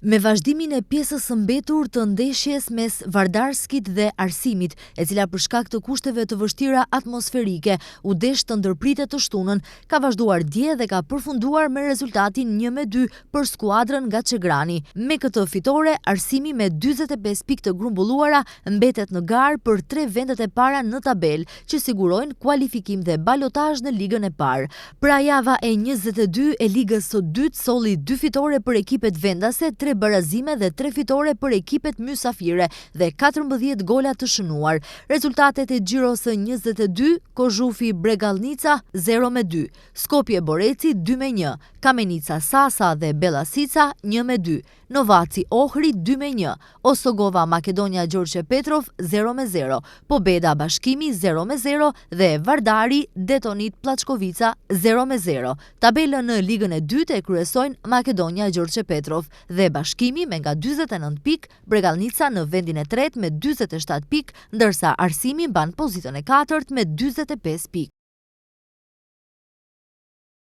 Me vazhdimin e pjesës së mbetur të ndeshjes mes Vardarskit dhe Arsimit, e cila për shkak të kushteve të vështira atmosferike u desh të ndërpritet të shtunën, ka vazhduar dje dhe ka përfunduar me rezultatin 1-2 për skuadrën nga Çegrani. Me këtë fitore, Arsimi me 45 pikë të grumbulluara mbetet në garë për 3 vendet e para në tabel, që sigurojnë kualifikim dhe balotazh në ligën e parë. Pra java e 22 e ligës së dytë solli 2 fitore për ekipet vendase, 3 barazime dhe 3 fitore për ekipet mysafire dhe 14 gola të shënuar. Rezultatet e Xhiros së 22, Kozhufi Bregalnica 0-2, Skopje Boreci 2-1, Kamenica Sasa dhe Bellasica 1-2, Novaci Ohri 2-1, Osogova Makedonia Gjorgje Petrov 0-0, Pobeda Bashkimi 0-0 dhe Vardari Detonit Plaçkovica 0-0. Tabelën në ligën e dytë e kryesojnë Makedonia Gjorgje Petrov dhe Bashkimi me nga 49 pikë, Bregalnica në vendin e tretë me 47 pikë, ndërsa Arsimi mban pozitën e katërt me 45 pikë.